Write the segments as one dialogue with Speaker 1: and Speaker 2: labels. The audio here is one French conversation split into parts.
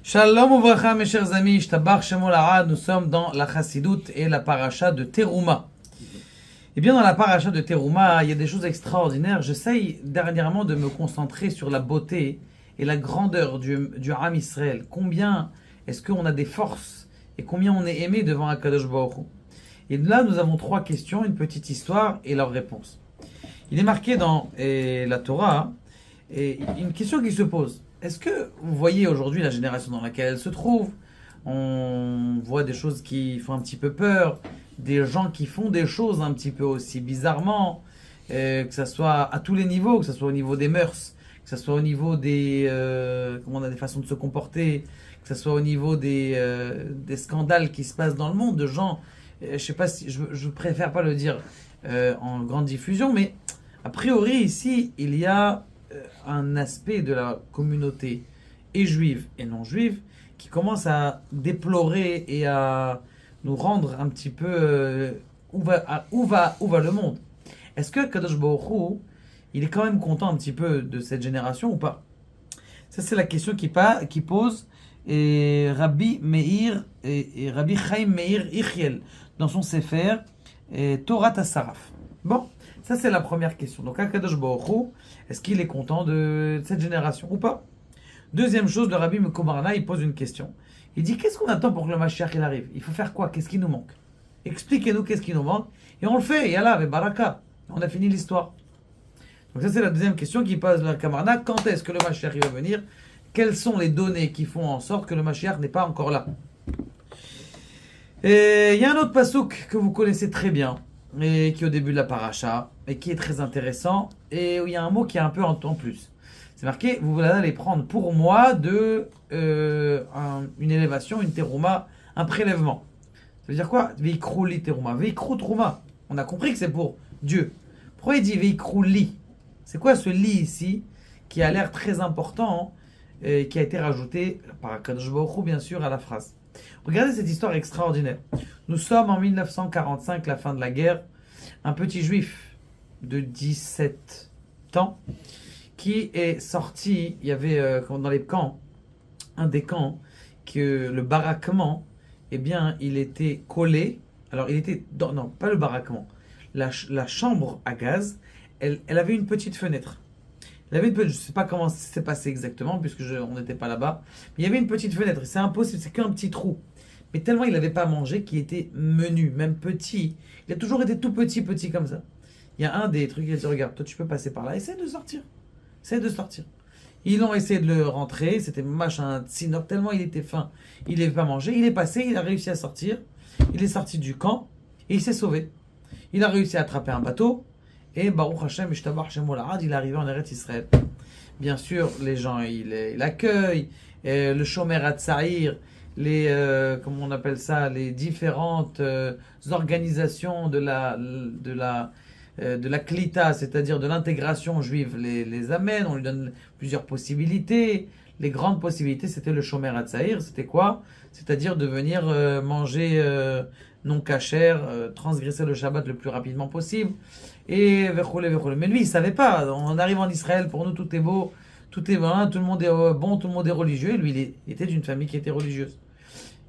Speaker 1: Shalom Ouvracha, mes chers amis, Shtabach Shemo Lahad, nous sommes dans la Chassidoute et la paracha de Teruma. Et bien dans la paracha de Teruma, il y a des choses extraordinaires. J'essaye dernièrement de me concentrer sur la beauté et la grandeur du Ham Israël. Combien est-ce qu'on a des forces et combien on est aimé devant Akadosh Baruch Hu. Et là, nous avons trois questions, une petite histoire et leur réponse. Il est marqué dans la Torah, et une question qui se pose. Est-ce que vous voyez aujourd'hui la génération dans laquelle elle se trouve? On voit des choses qui font un petit peu peur, des gens qui font des choses un petit peu aussi bizarrement, que ce soit à tous les niveaux, que ce soit au niveau des mœurs, que ce soit au niveau des, comment on a des façons de se comporter, que ce soit au niveau des scandales qui se passent dans le monde, de gens, je sais pas si, je préfère pas le dire en grande diffusion, mais a priori ici, il y a un aspect de la communauté et juive et non juive qui commence à déplorer et à nous rendre un petit peu où va le monde. Est-ce que Kadosh Baruch Hu, il est quand même content un petit peu de cette génération ou pas? Ça c'est la question qui pose Rabbi Meir et Rabbi Chaim Meir Ichiel dans son Sefer Torah Tassaraf. Bon, ça c'est la première question. Donc Kadosh Baruch Hu, est-ce qu'il est content de cette génération ou pas? Deuxième chose, le Rabbi Mekomarna, il pose une question. Il dit, qu'est-ce qu'on attend pour que le Mashiach il arrive? Il faut faire quoi? Qu'est-ce qui nous manque? Expliquez-nous qu'est-ce qui nous manque. Et on le fait, yallah, avec baraka. On a fini l'histoire. Donc ça c'est la deuxième question qui pose le Kamarna. Quand est-ce que le Mashiach il va venir? Quelles sont les données qui font en sorte que le Mashiach n'est pas encore là? Et il y a un autre pasouk que vous connaissez très bien, et qui est au début de la paracha, et qui est très intéressant, et où il y a un mot qui est un peu en plus. C'est marqué, vous allez prendre pour moi une élévation, une terouma, un prélèvement. Ça veut dire quoi? Veikrou li terouma, veikrou trouma. On a compris que c'est pour Dieu. Pourquoi il dit veikrou li? C'est quoi ce li ici, qui a l'air très important, et qui a été rajouté par Akadosh Baruch Hu, bien sûr, à la phrase. Regardez cette histoire extraordinaire. Nous sommes en 1945, la fin de la guerre. Un petit juif de 17 ans qui est sorti. Il y avait dans les camps, un des camps, que le baraquement, eh bien, il était collé. Alors, il était non, pas le baraquement. La chambre à gaz, elle avait une petite fenêtre. Je ne sais pas comment ça s'est passé exactement, puisque on n'était pas là-bas. Mais il y avait une petite fenêtre. C'est impossible, c'est qu'un petit trou. Mais tellement il n'avait pas mangé qu'il était menu, même petit. Il a toujours été tout petit, petit comme ça. Il y a un des trucs, il a dit, regarde, toi tu peux passer par là, essaie de sortir. Essaie de sortir. Ils ont essayé de le rentrer, c'était machin, tsinok, tellement il était faim, il n'avait pas mangé. Il est passé, il a réussi à sortir. Il est sorti du camp et il s'est sauvé. Il a réussi à attraper un bateau. Et Baruch Hashem, Ishtabach Shemo Lahad, il est arrivé en Eretz Israël. Bien sûr, les gens, il accueille, le Shomer Hatzair, comment on appelle ça, les différentes organisations de la Klita, c'est-à-dire de l'intégration juive, les amènent, on lui donne plusieurs possibilités. Les grandes possibilités, c'était le Shomer Hatzair, c'était quoi? C'est-à-dire de venir manger non cachère, transgresser le Shabbat le plus rapidement possible. Et mais lui il savait pas. On arrive en Israël, pour nous tout est beau, tout est bon, tout le monde est bon, tout le monde est religieux. Et lui il était d'une famille qui était religieuse.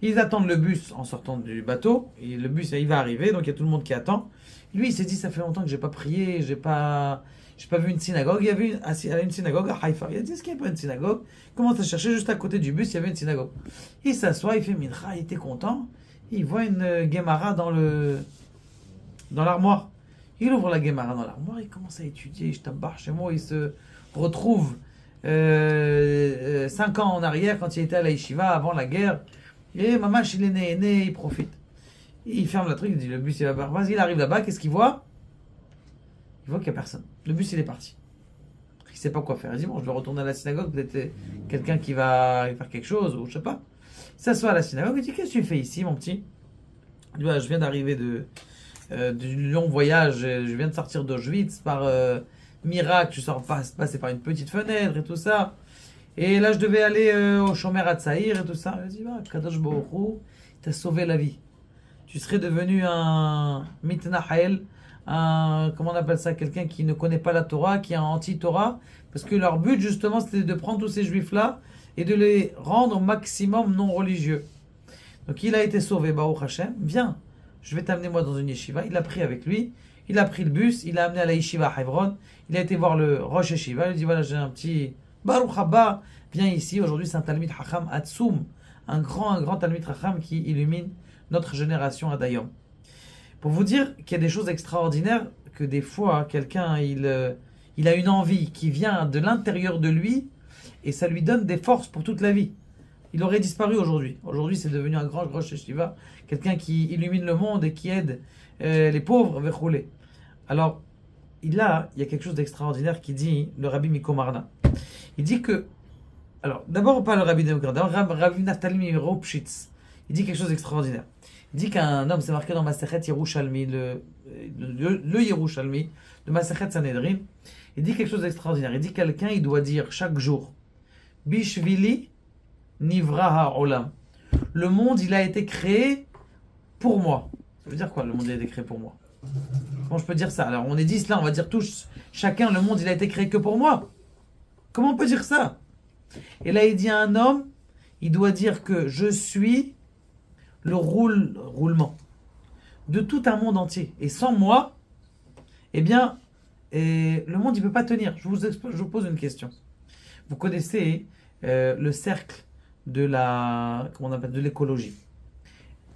Speaker 1: Ils attendent le bus en sortant du bateau. Et le bus il va arriver, donc il y a tout le monde qui attend. Lui il s'est dit, ça fait longtemps que j'ai pas prié, j'ai pas vu une synagogue. Il y avait une synagogue à Haïfa. Il a dit, est-ce qu'il n'y a pas une synagogue? Il commence à chercher, juste à côté du bus il y avait une synagogue. Il s'assoit, il fait mincha, il était content. Il voit une Gemara dans l'armoire. Il ouvre la Gemara dans l'armoire, il commence à étudier, chez moi, il se retrouve 5 ans en arrière, quand il était à la yeshiva, avant la guerre. Et mamash, il est né, il profite. Il ferme la truc, il dit, le bus, il va. Vas-y, il arrive là-bas, qu'est-ce qu'il voit? Il voit qu'il n'y a personne. Le bus, il est parti. Il ne sait pas quoi faire. Il dit, bon, je vais retourner à la synagogue, peut-être quelqu'un qui va faire quelque chose, ou je sais pas. Il s'assoit à la synagogue, il dit, qu'est-ce que tu fais ici, mon petit? Il dit, je viens d'arriver du long voyage, je viens de sortir d'Auschwitz par miracle, je sors passer par une petite fenêtre et tout ça. Et là, je devais aller au Shomer Hatzair et tout ça. Il dit, Kadosh Baruch Hu, t'as sauvé la vie. Tu serais devenu un mitnahel, comment on appelle ça, quelqu'un qui ne connaît pas la Torah, qui est un anti-Torah, parce que leur but justement c'était de prendre tous ces juifs-là et de les rendre au maximum non religieux. Donc il a été sauvé, Baruch Hashem, viens, je vais t'amener moi dans une yeshiva. Il a pris avec lui, il a pris le bus, il a amené à la yeshiva à Hebron, il a été voir le Rosh Yeshiva, il a dit voilà j'ai un petit Baruch Haba, viens ici, aujourd'hui c'est un Talmid Hacham Atsum, un grand Talmid Hacham qui illumine notre génération à Dayom. Pour vous dire qu'il y a des choses extraordinaires, que des fois quelqu'un il a une envie qui vient de l'intérieur de lui et ça lui donne des forces pour toute la vie. Il aurait disparu aujourd'hui. Aujourd'hui, c'est devenu un grand yeshiva, quelqu'un qui illumine le monde et qui aide les pauvres, verroulés. Alors, il y a quelque chose d'extraordinaire qui dit le Rabbi Mikomarna. Il dit que, alors, d'abord pas le Rabbi Mikomarna, d'abord Rabbi Naftali Ropshitz. Il dit quelque chose d'extraordinaire. Il dit qu'un homme, c'est marqué dans Masechet Yerushalmi, le Yerushalmi, de Masechet Sanhedrin. Il dit quelque chose d'extraordinaire. Il dit quelqu'un, il doit dire chaque jour, Bishvili Nivra ha'olam. Le monde, il a été créé pour moi. Ça veut dire quoi, le monde a été créé pour moi? Comment je peux dire ça? Alors, on est 10 là, on va dire tous, chacun, le monde, il a été créé que pour moi. Comment on peut dire ça? Et là, il dit à un homme, il doit dire que je suis le roulement de tout un monde entier. Et sans moi, eh bien, le monde, il ne peut pas tenir. Je vous pose une question. Vous connaissez le cercle de de l'écologie.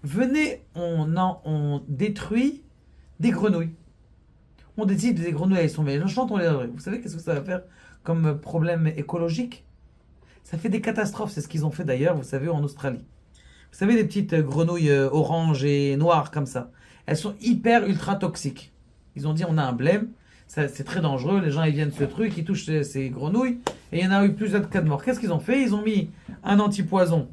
Speaker 1: Venez, on détruit des grenouilles. On décide des grenouilles, elles sont méchantes, on les détruit. Vous savez qu'est-ce que ça va faire comme problème écologique? Ça fait des catastrophes, c'est ce qu'ils ont fait d'ailleurs, vous savez, en Australie. Vous savez, les petites grenouilles oranges et noires comme ça. Elles sont ultra toxiques. Ils ont dit, on a un blême, c'est très dangereux, les gens ils viennent ce truc, ils touchent ces grenouilles, et il y en a eu plusieurs cas de mort. Qu'est-ce qu'ils ont fait? Ils ont mis un antipoison.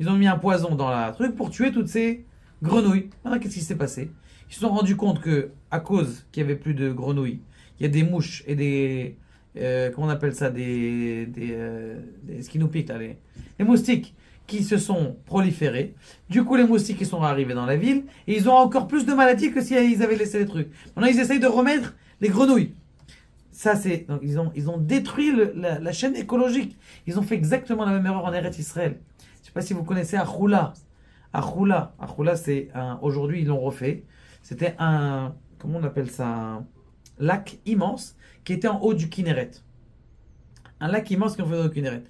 Speaker 1: Ils ont mis un poison dans la truc pour tuer toutes ces grenouilles. Alors, qu'est-ce qui s'est passé? Ils se sont rendus compte que, à cause qu'il n'y avait plus de grenouilles, il y a des mouches et des... comment on appelle ça? Ce qui nous pique là, les moustiques qui se sont proliférés. Du coup, les moustiques ils sont arrivés dans la ville et ils ont encore plus de maladies que s'ils avaient laissé les trucs. Maintenant, ils essayent de remettre les grenouilles. Ça, c'est... Donc, ils ont détruit la chaîne écologique. Ils ont fait exactement la même erreur en Eretz Israël. Je ne sais pas si vous connaissez Achoula. Achoula, c'est aujourd'hui, ils l'ont refait. C'était un... Comment on appelle ça? Un lac immense qui était en haut du Kinneret. Un lac immense qui est en haut du Kinneret.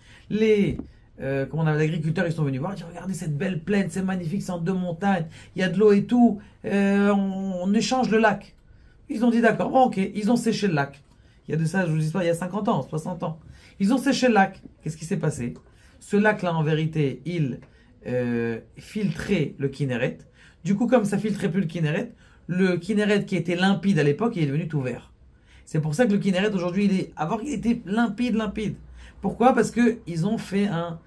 Speaker 1: L'agriculteurs, ils sont venus voir, ils disent, regardez cette belle plaine, c'est magnifique, c'est en deux montagnes, il y a de l'eau et tout, on échange le lac. Ils ont dit d'accord, bon, ok, ils ont séché le lac. Il y a de ça, je vous dis pas, il y a 50 ans, 60 ans. Ils ont séché le lac. Qu'est-ce qui s'est passé? Ce lac-là, en vérité, il filtrait le Kinneret. Du coup, comme ça filtrait plus le Kinneret qui était limpide à l'époque, il est devenu tout vert. C'est pour ça que le Kinneret aujourd'hui, avant il était limpide. Pourquoi? Parce que ils ont fait un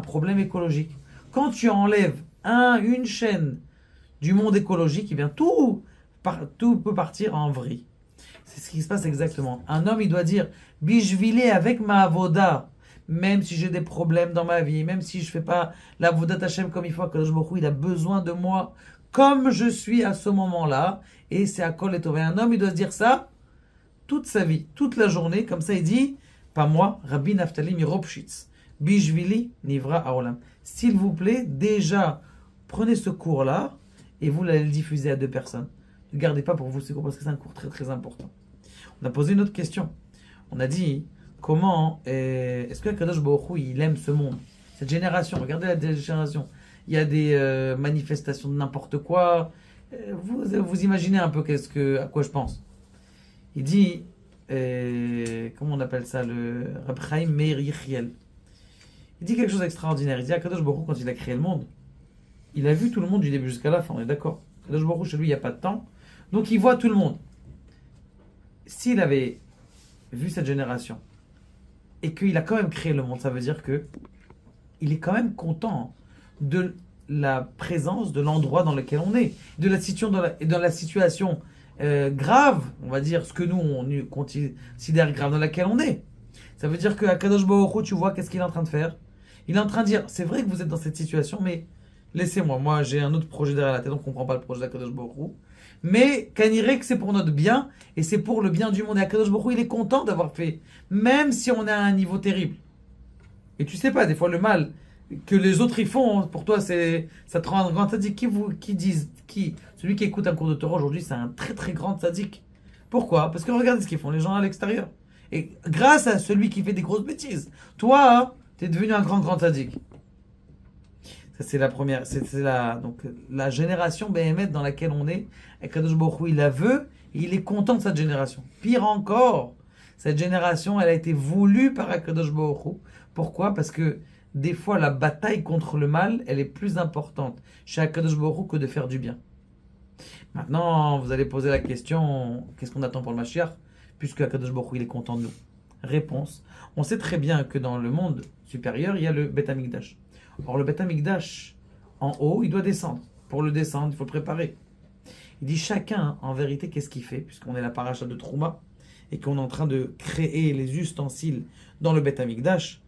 Speaker 1: problème écologique. Quand tu enlèves une chaîne du monde écologique, eh bien tout peut partir en vrille. C'est ce qui se passe exactement. Un homme, il doit dire Bishvili avec ma avoda, même si j'ai des problèmes dans ma vie, même si je fais pas la avodat Hashem comme il faut, Kadosh Baruch Hu, il a besoin de moi comme je suis à ce moment-là, et c'est à Kol et Tov. Un homme, il doit se dire ça toute sa vie, toute la journée, comme ça il dit, pas moi, Rabbi Naftali Miropshitz, Bishvili Nivra Haolam. S'il vous plaît, déjà, prenez ce cours-là, et vous l'allez le diffuser à 2 personnes. Ne gardez pas pour vous ce cours, parce que c'est un cours très très important. On a posé une autre question. On a dit, comment, est-ce que Kadosh Baruch Hu, il aime ce monde? Cette génération, regardez la génération. Il y a des manifestations de n'importe quoi. Vous imaginez un peu à quoi je pense. Il dit, comment on appelle ça, le Reb Chaim Meir Yechiel. Il dit quelque chose d'extraordinaire. Il dit à Kadosh Baruch Hu, quand il a créé le monde, il a vu tout le monde du début jusqu'à la fin, on est d'accord. Kadosh Baruch Hu, chez lui, il n'y a pas de temps. Donc il voit tout le monde. S'il avait vu cette génération et qu'il a quand même créé le monde, ça veut dire que il est quand même content de la présence de l'endroit dans lequel on est, de la situation grave, on va dire, ce que nous on considère grave dans laquelle on est. Ça veut dire qu'à Kadosh Baruch Hu, tu vois qu'est-ce qu'il est en train de faire. Il est en train de dire, c'est vrai que vous êtes dans cette situation, mais laissez-moi, moi j'ai un autre projet derrière la tête, donc on ne comprend pas le projet d'Akadosh Baruch Hu. Mais Kanirek, c'est pour notre bien, et c'est pour le bien du monde. Et Akadosh Baruch Hu, il est content d'avoir fait, même si on est à un niveau terrible. Et tu sais pas, des fois, le mal que les autres y font, pour toi, ça te rend un grand sadique. Celui qui écoute un cours de Torah aujourd'hui, c'est un très très grand sadique. Pourquoi? Parce que regardez ce qu'ils font les gens à l'extérieur. Et grâce à celui qui fait des grosses bêtises, toi, tu es devenu un grand grand sadique. Ça, c'est la première. Donc, la génération BMF dans laquelle on est. Et Kadosh Baruch Hu, il la veut. Et il est content de cette génération. Pire encore, cette génération, elle a été voulue par Akadosh Baruch Hu. Pourquoi? Parce que des fois, la bataille contre le mal, elle est plus importante chez Akadosh Baruch Hu que de faire du bien. Maintenant, vous allez poser la question, qu'est-ce qu'on attend pour le Mashiach? Puisque Akadosh Baruch Hu, il est content de nous. Réponse, on sait très bien que dans le monde supérieur, il y a le Beth Amikdash. Or, le Beth Amikdash, en haut, il doit descendre. Pour le descendre, il faut le préparer. Il dit chacun, en vérité, qu'est-ce qu'il fait? Puisqu'on est la paracha de Trouma, et qu'on est en train de créer les ustensiles dans le Beth Amikdash,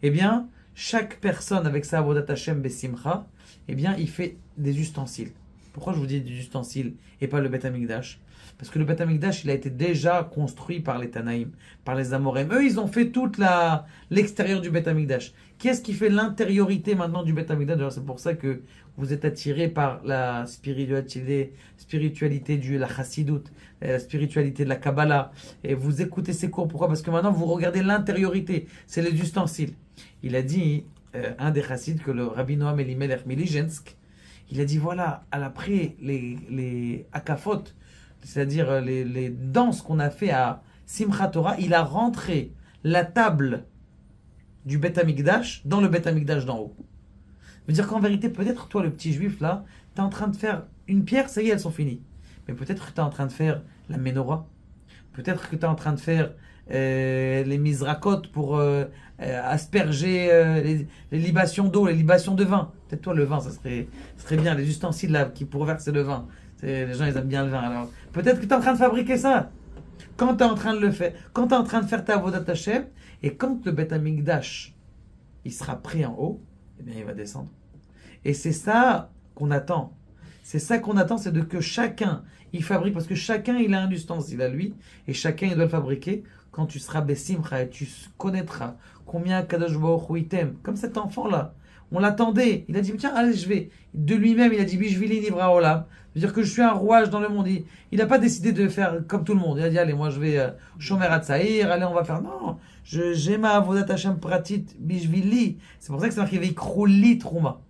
Speaker 1: eh bien, chaque personne avec sa Avodat Hashem Besimcha, eh bien, il fait des ustensiles. Pourquoi je vous dis des ustensiles et pas le Beth Amikdash? Parce que le Beth Amikdash, il a été déjà construit par les Tanaïm, par les Amorim. Eux, ils ont fait toute l'extérieur du Beth Amikdash. Qu'est-ce qui fait l'intériorité maintenant du Beth Amikdash? C'est pour ça que vous êtes attirés par la spiritualité de la Chassidut, la spiritualité de la Kabbalah. Et vous écoutez ces cours. Pourquoi? Parce que maintenant, vous regardez l'intériorité. C'est les ustensiles. Il a dit, un des Chassids, que le Rabbi Noam Elimelech Milijensk, il a dit, voilà, après les Akafot, c'est-à-dire les danses qu'on a fait à Simchat Torah, il a rentré la table du Beth Amikdash dans le Beth Amikdash d'en haut. Ça veut dire qu'en vérité, peut-être toi, le petit juif là, tu es en train de faire une pierre, ça y est, elles sont finies. Mais peut-être que tu es en train de faire la menorah. Peut-être que tu es en train de faire les mizrakot pour asperger les libations d'eau, les libations de vin. Peut-être toi, le vin, ça serait bien, les ustensiles là qui pour verser le vin. Les gens, ils aiment bien le vin. Alors, peut-être que tu es en train de fabriquer ça. Quand tu es en train de le faire, quand tu es en train de faire ta Avodat Hashem, et quand le Beth Amikdash, il sera prêt en haut, eh bien, il va descendre. Et c'est ça qu'on attend. C'est ça qu'on attend, c'est de que chacun, il fabrique, parce que chacun, il a un ustensile à lui, et chacun, il doit le fabriquer. Quand tu seras Bessimcha, et tu connaîtras combien Kadosh Baruch Hu t'aime, comme cet enfant-là. On l'attendait. Il a dit, tiens, allez, je vais. De lui-même, il a dit, Bishvili Nivra Olam. C'est-à-dire que je suis un rouage dans le monde. Il n'a pas décidé de faire comme tout le monde. Il a dit, allez, moi, je vais Shomer Hatzaïr. Allez, on va faire. Non, j'ai ma Avodat Hashem Pratit Bishvili. C'est pour ça que c'est marqué Ikrouli Trouma.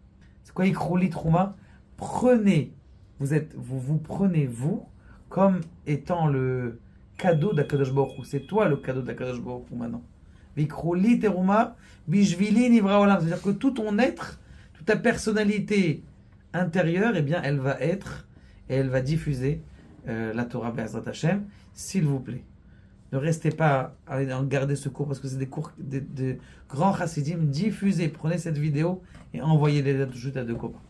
Speaker 1: C'est quoi Ikrouli Trouma? Prenez. Vous prenez, vous, comme étant le cadeau d'Akadosh Baruch Hu. C'est toi le cadeau d'Akadosh Baruch Hu maintenant. Vikrouli teruma bishvili nivra olam. C'est-à-dire que tout ton être, toute ta personnalité intérieure, eh bien, elle va être et elle va diffuser la Torah Be'ezrat Hashem, s'il vous plaît. Ne restez pas à garder ce cours parce que c'est des cours de grands chassidim. Diffusez, prenez cette vidéo et envoyez-les à deux copains.